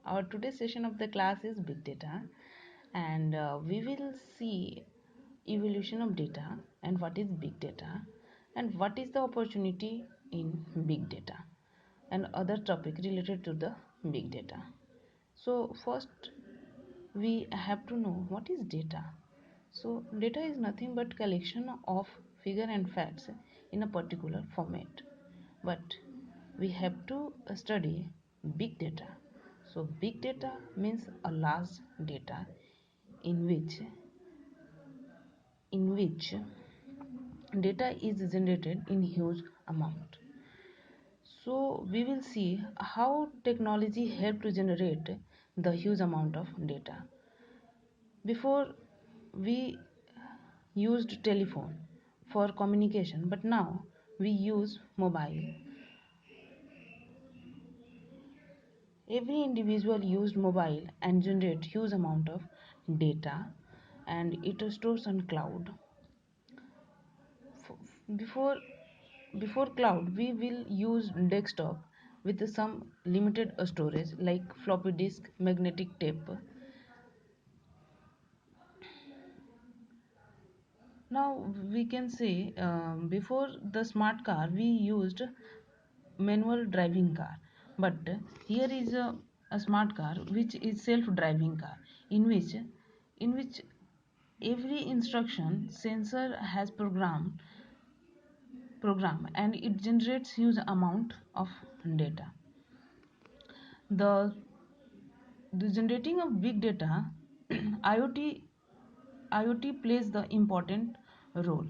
Our today's session of the class is big data, and we will see evolution of data and what is big data and what is the opportunity in big data and other topic related to the big data. So first we have to know what is data. So data is nothing but collection of figure and facts in a particular format. But we have to study big data. So big data means a large data in which data is generated in huge amount. So we will see how technology help to generate the huge amount of data. Before we used telephone for communication, but now we use mobile. Every individual used mobile and generate huge amount of data, and it stores on cloud. Before before cloud, we will use desktop with some limited storage like floppy disk, magnetic tape. Now we can say before the smart car we used manual driving car, but here is a smart car which is self-driving car in which every instruction sensor has program and it generates huge amount of data. The the generating of big data iot plays the important role,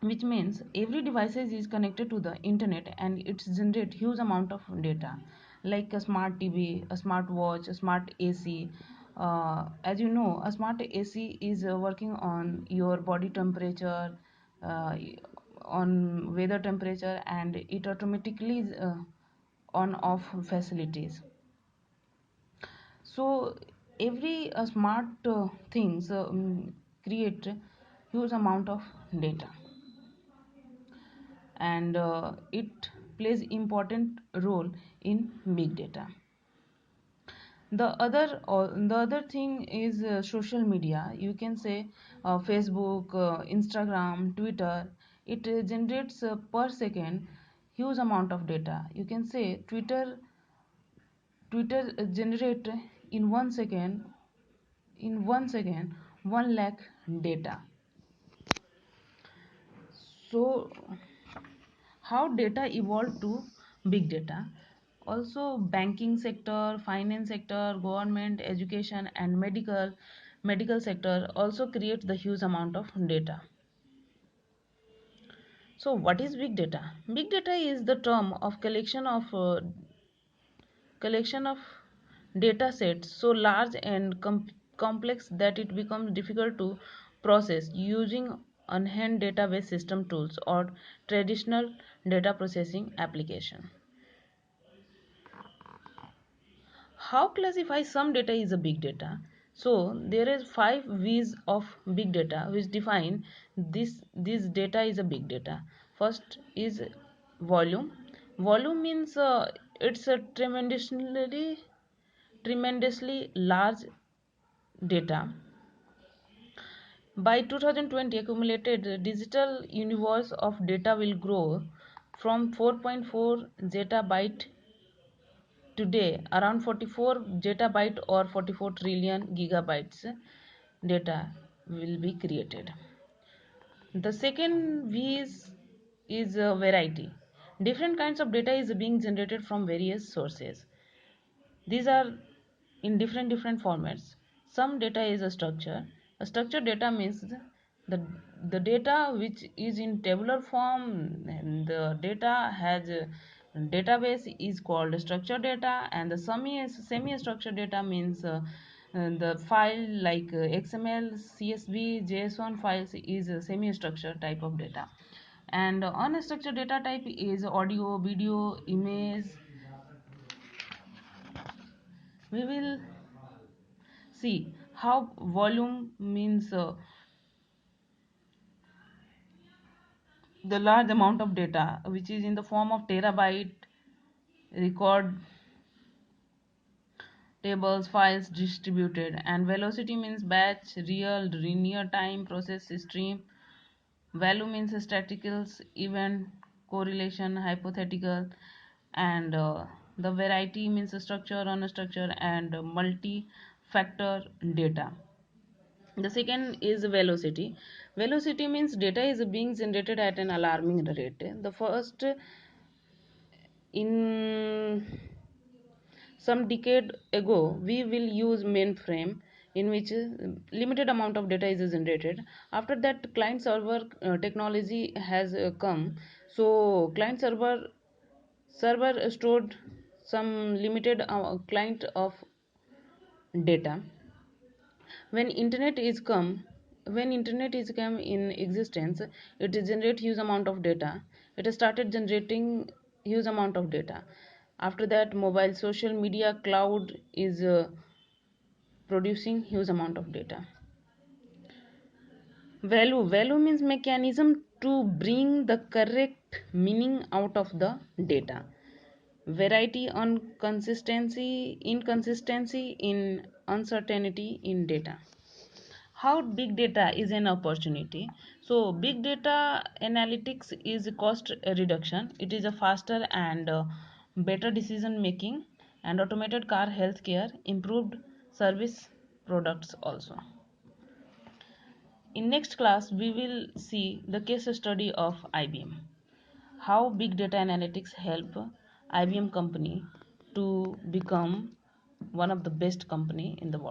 which means every device is connected to the internet and it generates huge amount of data, like a smart tv, a smart watch, a smart ac. As you know, a smart ac is working on your body temperature, uh, on weather temperature, and it automatically on off facilities. So every smart things create huge amount of data, and it plays important role in big data. The other thing is social media. You can say Facebook, Instagram, Twitter. It generates per second huge amount of data. You can say Twitter generate in 1 second, 1 lakh data. So how data evolved to big data. Also banking sector, finance sector, government, education, and medical sector also create the huge amount of data. So what is big data? Big data is the term of collection of data sets so large and complex that it becomes difficult to process using on-hand database system tools or traditional data processing application. How classify some data is a big data? So there is 5 V's of big data which define this data is a big data. First is volume. Volume means it's a tremendously large data. By 2020, accumulated digital universe of data will grow from 4.4 zettabyte today around 44 zettabyte or 44 trillion gigabytes data will be created. The second V is variety. Different kinds of data is being generated from various sources. These are in different formats. Some data is a structure. A structured data means the data which is in tabular form, and the data has a database is called structured data, and the semi structured data means the file like XML, CSV, JSON files is a semi structured type of data. And unstructured data type is audio, video, image. We will see how volume means the large amount of data which is in the form of terabyte record tables, files distributed. And velocity means batch, real, linear time, process, stream. Value means staticals, event, correlation, hypothetical. And the variety means structure, unstructured, and multi-factor data. The second is velocity. Velocity means data is being generated at an alarming rate. The first, in some decade ago, we will use mainframe in which limited amount of data is generated. After that, client server technology has come. So client server stored some limited client of data. When internet is come in existence, it generate huge amount of data. It started generating huge amount of data. After that, mobile, social media, cloud is producing huge amount of data. Value means mechanism to bring the correct meaning out of the data. Variety on consistency, inconsistency in uncertainty in data. How big data is an opportunity? So big data analytics is cost reduction. It is a faster and better decision making, and automated car healthcare, improved service products also. In next class, we will see the case study of IBM. How big data analytics help IBM company to become one of the best company in the world.